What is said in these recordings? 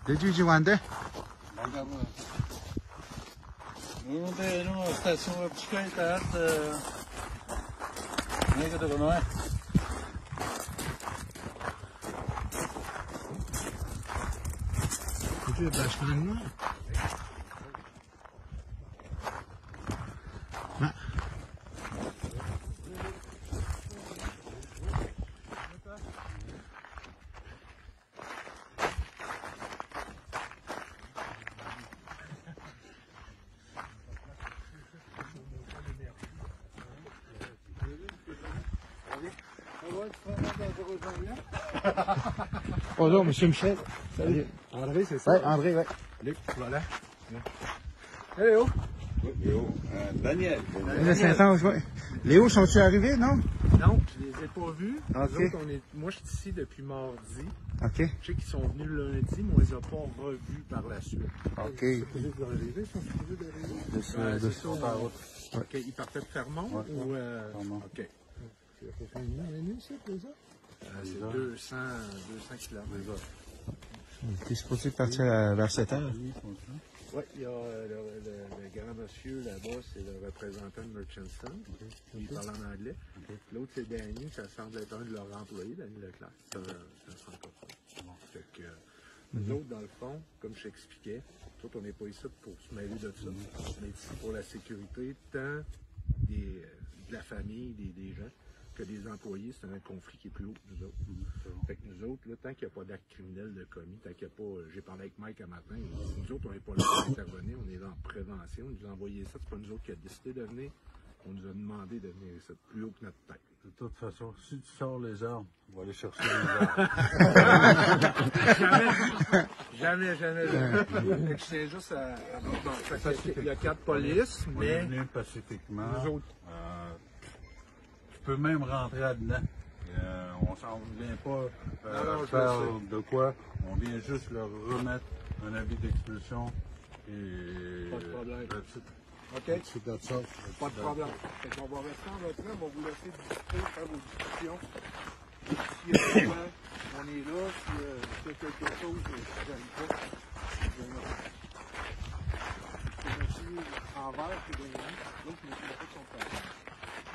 Did you want there? No, station optică Nega de Gonoy. Kucu başkan mı? Ha. Bonjour, monsieur Michel. Salut. André, c'est ça? Oui, André, oui. Luc, voilà. Léo. Léo. Daniel. Oui. Léo, sont-ils arrivés, non? Non, je les ai pas vus. Ok. Moi, je suis ici depuis mardi. OK. Je sais qu'ils sont venus lundi, mais on les a pas revus par la suite. OK. Ils sont supposés d'arriver? De sur la route. OK. Ils partaient de Fermont ou... Fermont. OK. C'est 200 km. T'es supposé partir vers 7 heures. Oui, il y a le grand monsieur là-bas, c'est le représentant de Murchison. Il parle en anglais. L'autre, c'est Danny, ça semble être un de leurs employés, Danny Leclerc. C'est un francophone. Fait que, nous autres, dans le fond, comme je t'expliquais, nous autres, on n'est pas ici pour se mêler de ça. On est ici pour la sécurité, tant de la famille, des gens, que des employés. C'est un conflit qui est plus haut que nous autres. Fait que nous autres, là, tant qu'il n'y a pas d'acte criminel de commis, tant qu'il n'y a pas... J'ai parlé avec Mike un matin, nous autres, on n'est pas là pour intervenir, on est là en prévention. On nous a envoyé ça, c'est pas nous autres qui a décidé de venir. On nous a demandé de venir ici, plus haut que notre tête. De toute façon, si tu sors les armes, on va aller chercher les armes. Jamais. Fait que je tiens juste à... Il y a 4 polices, On est mais... venu pacifiquement. Nous autres. Tu peux même rentrer là-dedans. On s'en vient pas Non, faire de quoi. On vient juste leur remettre un avis d'expulsion. Et Pas de problème. that's it. OK? That's all. Pas de problème. Fait qu'on va rester en votre on va vous laisser discuter, faire vos discussions. Si vraiment on est là, s'il y a quelque chose, je n'aime pas. C'est monsieur Envers qui est derrière nous. L'autre monsieur n'a pas son père.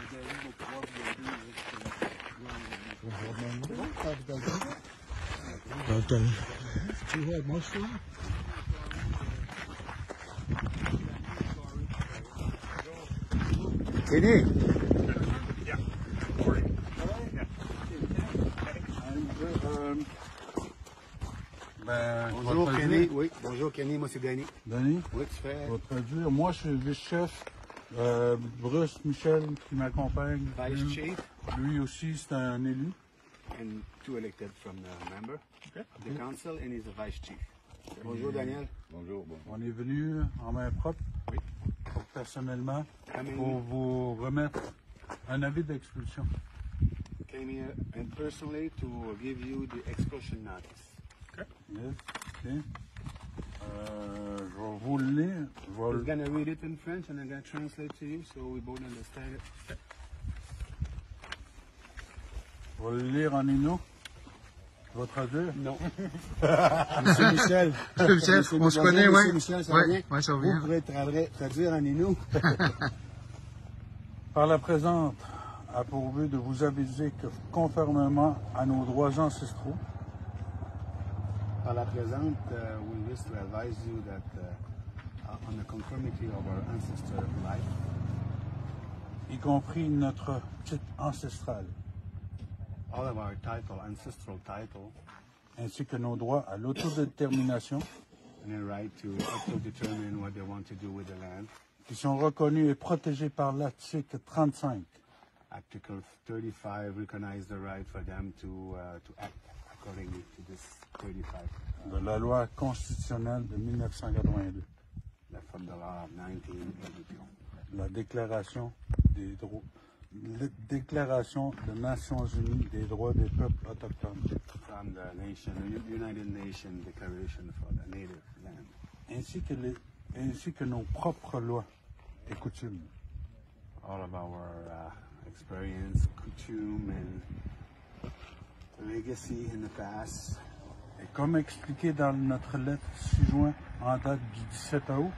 Et derrière nous, va pouvoir vous aider. Donc, tu vois, moi, je suis là. Kenny. Bonjour Kenny. Oui, bonjour Kenny, moi c'est Danny. Danny, Oui, tu fais je vais te traduire. Moi, je suis vice-chef. Bruce Michel qui m'accompagne. Vice Chief Lui aussi, c'est un élu. and 2 elected from the member, the council, and he's the Vice Chief. Bonjour Daniel. Bonjour. On est venu en main propre, personnellement, Coming, pour vous remettre un avis d'expulsion. came here and personally to give you the expulsion notice. Yes, ok. Je vais vous le lire. He's gonna read it in French and I'm gonna translate to you so we both understand it. Je vais le lire en Innu. Je vais traduire. Non. Monsieur Michel. Monsieur Michel, on se connaît, oui. Monsieur Michel, ça va bien? Oui, ça va Vous bien. pourrez traduire en Innu. Par la présente, a pour but de vous aviser que, conformément à nos droits ancestraux, Par la présente, we wish to advise you that on the conformity of our ancestor life, y compris notre titre ancestral, all of our ancestral title, ainsi que nos droits à l'autodétermination, and a right to auto-determine what they want to do with the land. qui sont reconnus et protégés par l'article 35 Article 35 recognizes the right for them to act accordingly to this 35 de la loi constitutionnelle de 1982, from the law of 1982. la déclaration des droits, la déclaration des Nations Unies des droits des peuples autochtones, From the United Nations Declaration for the Native Land, ainsi que nos propres lois et coutumes. all of our experience, coutume, and legacy in the past, Et comme expliqué dans notre lettre 6 juin en date du 17 août,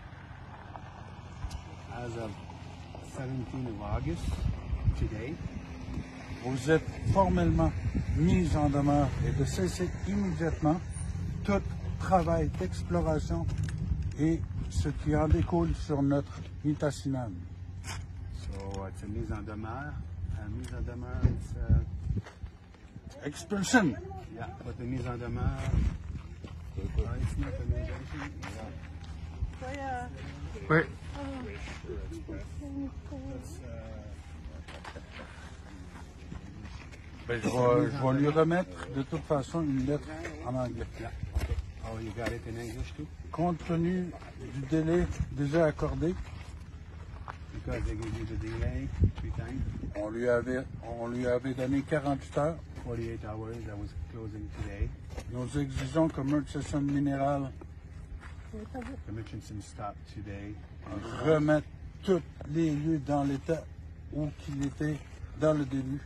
As of 17th of August, today, vous êtes formellement mis en demeure et de cesser immédiatement tout travail d'exploration et ce qui en découle sur notre Nitassinan. so it's a mise en demeure. Mise en demeure, it's, Expulsion. yeah, but the mise en demeure, it's not an injunction. Yeah. Oui. Ben, je vais lui remettre de toute façon une lettre en anglais. Yeah. Okay. Oh, you got it in English too? Compte tenu du délai déjà accordé, Because they give you the delay 3 times. on lui avait donné 48 heures. 48 hours, I was closing today. Nous exigeons que Murchison Mineral The Murchison stopped today. remette tous les lieux dans l'état où qu'il était dans le début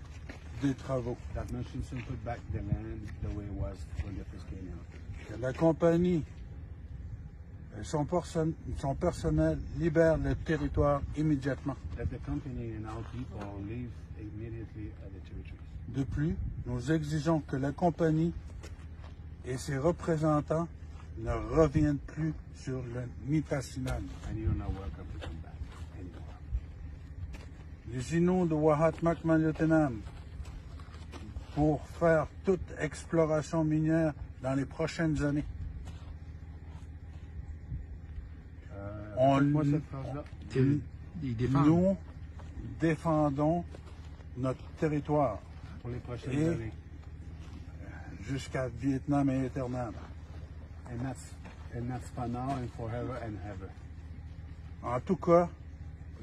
des travaux. That Murchison put back the land the way it was when they first came out. Que la compagnie et son personnel libèrent le territoire immédiatement. Let the company and our people leave immediately at the territories. De plus, nous exigeons que la compagnie et ses représentants ne reviennent plus sur le Nitassinan. And you're not welcome to come back anymore. Les Inuits de Wahatmak Maliotenam pour faire toute exploration minière dans les prochaines années. Répète-moi cette phrase-là. Ils défendent. Nous défendons notre territoire Pour les prochaines Et- années. jusqu'à Vietnam et éternel. And that's for now and forever and ever. En tout cas,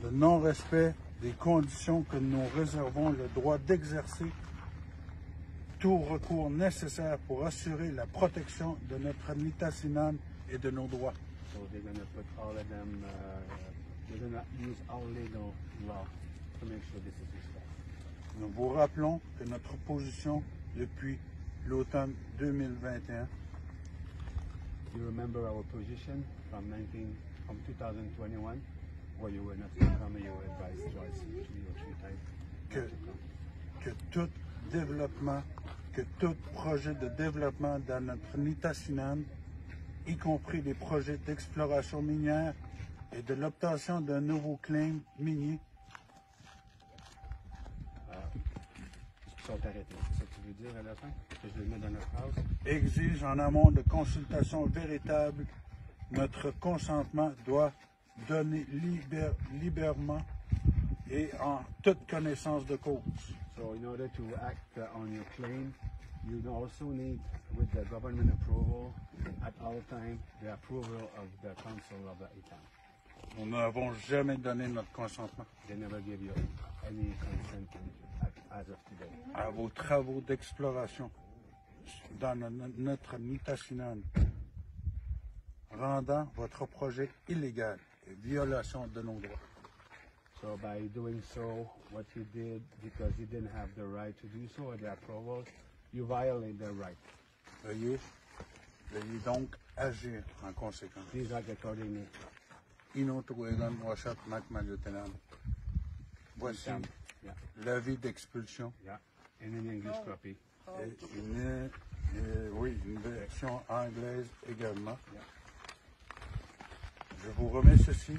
le non-respect des conditions que nous réservons le droit d'exercer tout recours nécessaire pour assurer la protection de notre Nitassinan et de nos droits. So they're going to put all of them, they're going to use our legal law to make sure this is respected. Nous vous rappelons que notre position depuis l'automne 2021 You remember our position from 2021, where you were not to come and you advised Joyce 2 or 3 times que, not to come. que tout projet de développement dans notre Nitassinan, y compris les projets d'exploration minière et de l'obtention d'un nouveau claim minier, Sont arrêtés. C'est ça que tu veux dire à la fin? Que je le mets dans notre phrase? exige en amont de consultation véritable. Notre consentement doit donner librement et en toute connaissance de cause. So in order to act on your claim, you also need, with the government approval, at all time, the approval of the council of the Etam. Nous n'avons jamais donné notre consentement They never give you any consent as of today. à vos travaux d'exploration dans notre Nitassinan, rendant votre projet illégal et violation de nos droits. So by doing so, what you did, because you didn't have the right to do so or the approval, you violate their right. Veuillez donc agir en conséquence. Please act accordingly. Inotuegan Washat Makmaliotenam. Voici Yeah, l'avis d'expulsion yeah. And an English copy. et une version anglaise également. Yeah. Je vous remets ceci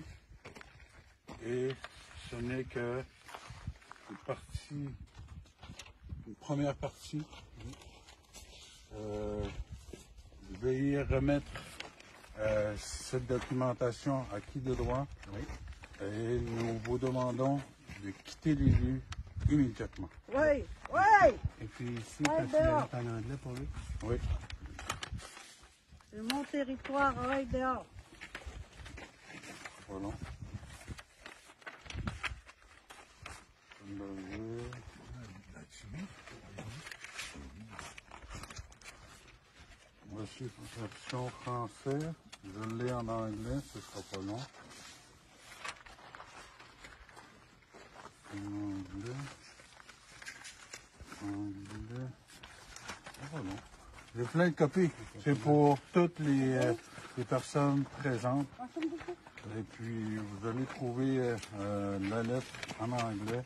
et ce n'est que une première partie. Veuillez remettre cette documentation à qui de droit Oui. et nous vous demandons de quitter les lieux immédiatement. Oui, oui, Et puis ici, quand tu l'as en anglais pour lui? Oui. c'est mon territoire, oui, dehors. Voilà. Voici la version française. Je l'ai en anglais, ce sera pas long. Anglais. C'est pas long. J'ai plein de copies. C'est pour toutes les personnes présentes. Et puis, vous allez trouver la lettre en anglais.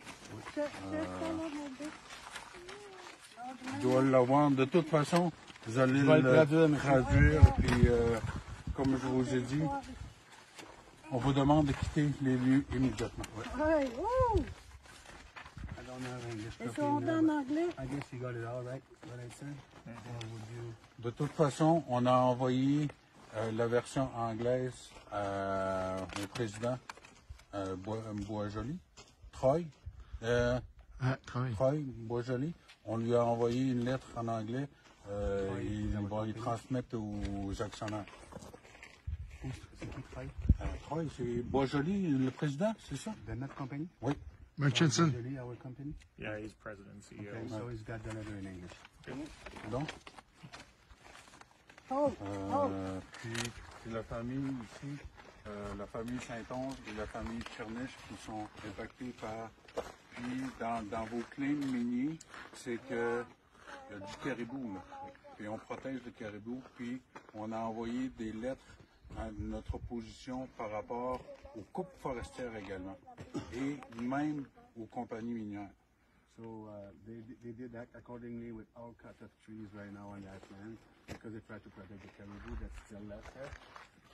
Je dois l'avoir. De toute façon, vous allez le traduire. Puis, comme je vous ai dit, on vous demande de quitter les lieux immédiatement. Ouais, ouh! I don't have English Et copy ça, on now, en but anglais? I guess you got it all right, what I said? Or would you... De toute façon, on a envoyé la version anglaise au président Boisjoli, Troy. Troy Boisjoli. On lui a envoyé une lettre en anglais. Il va y transmettre aux actionnaires. C'est qui Troy? Troy, c'est Boisjoli, le président, c'est ça? De notre compagnie? Oui. Murchison. Jolie, our company? Yeah, he's president and CEO. Okay, so he's got the letter in English. Donc, Oh, oh. puis c'est la famille ici, la famille Saint-Onge et la famille Tchernish qui sont impactés par... Puis dans vos claims miniers, c'est que il y a du caribou, là. Puis on protège le caribou, puis on a envoyé des lettres à notre opposition par rapport aux coupes forestières également, et même aux compagnies minières. So they did act accordingly with all cut of trees right now on that land because they tried to protect the caribou that's still left there.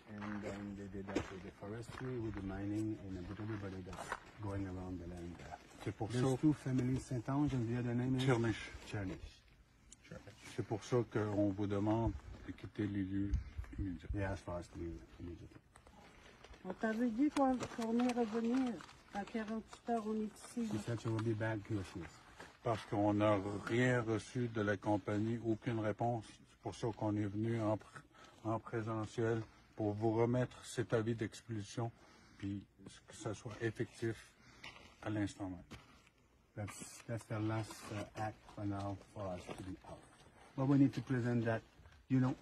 And then they did that with the forestry, with the mining, and with everybody that's going around the land there. C'est pour There's ça, two families, Saint-Ange, and the other name is? Tchernish. Chernish. C'est pour ça qu'on vous demande de quitter les lieux immédiatement. They asked for us to leave immediately. On t'avait dit qu'on allait revenir. À 48 heures, on est ici. She said she will be back, here she is. Parce qu'on n'a rien reçu de la compagnie, aucune réponse. C'est pour ça qu'on est venu en présentiel pour vous remettre cet avis d'expulsion, puis que ça soit effectif à l'instant même. That's the last act for now for us to be out. But we need to present that, you know,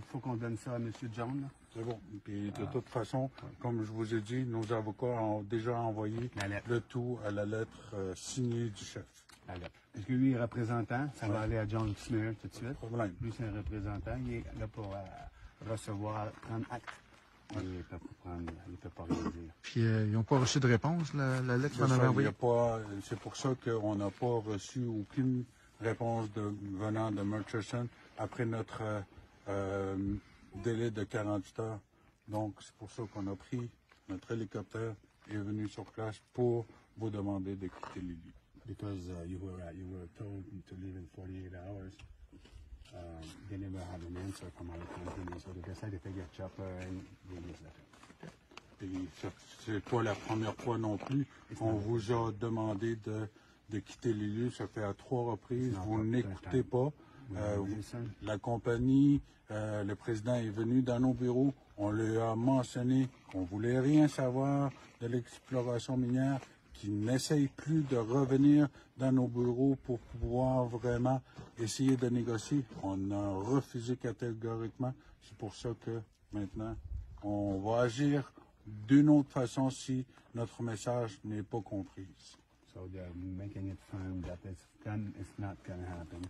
faut qu'on donne ça à M. John, là. C'est bon. Puis de toute façon, comme je vous ai dit, nos avocats ont déjà envoyé La lettre. le tout à la lettre signée du chef. La lettre. Parce que lui est représentant, ça va aller à John Smear tout de suite. Problème. Lui, c'est un représentant, il est là pour recevoir, prendre acte. Il ne peut pas rien dire. Puis ils n'ont pas reçu de réponse, la lettre C'est qu'on avait ça, envoyée. c'est pour ça qu'on n'a pas reçu aucune réponse venant de Murchison après notre délai de 48 heures. Donc, c'est pour ça qu'on a pris notre hélicoptère et est venu sur place pour vous demander de quitter les lieux. Because you were told to leave in 48 hours. They never had an answer from our company, so they decided to take a chopper and bring this letter. Et c'est pas la première fois non plus qu'on vous a demandé de quitter les lieux. Ça fait à 3 reprises. Vous n'écoutez pas. La compagnie, le président est venu dans nos bureaux. On lui a mentionné qu'on voulait rien savoir de l'exploration minière, qu'il n'essaye plus de revenir dans nos bureaux pour pouvoir vraiment essayer de négocier. On a refusé catégoriquement. C'est pour ça que maintenant, on va agir d'une autre façon si notre message n'est pas compris. So they're making it firm that it's not going to happen.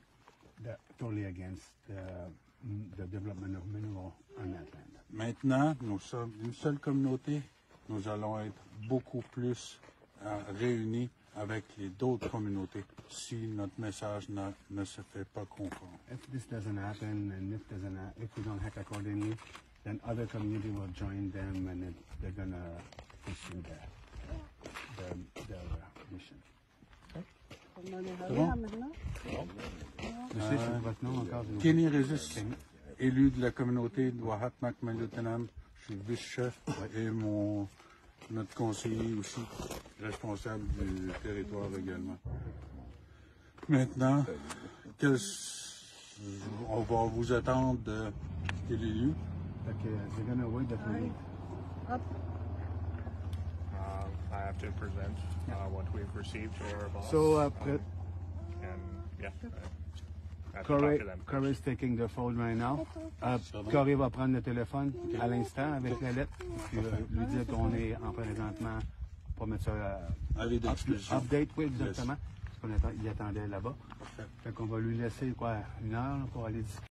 They're totally against the development of mineral on that land. Maintenant, nous sommes une seule communauté. Nous allons être beaucoup plus réunis avec les d'autres communautés si notre message ne se fait pas conforme. If this doesn't happen, and if we don't act accordingly, then other community will join them, and they're going to pursue their mission. On en est rien maintenant. Monsieur, c'est votre nom encore? s'il vous plaît? Kenny Résiste, élu de la communauté de Wahatmak Malutenam, je suis vice-chef et notre conseiller aussi, responsable du territoire également. Maintenant, on va vous attendre de quitter les lieux. Okay, they're going to wait that we leave. Hop. I have to present what we've received to our boss. So, and yeah, I have to talk to them. Corey's taking the phone right now. Corey va prendre le téléphone à l'instant avec la lettre, puis lui dire qu'on est en présentement pour mettre ça Avis d'expulsion. update, oui, exactement. Parce qu'il attendait là-bas. Fait qu'on va lui laisser quoi, 1 heure là, pour aller discuter.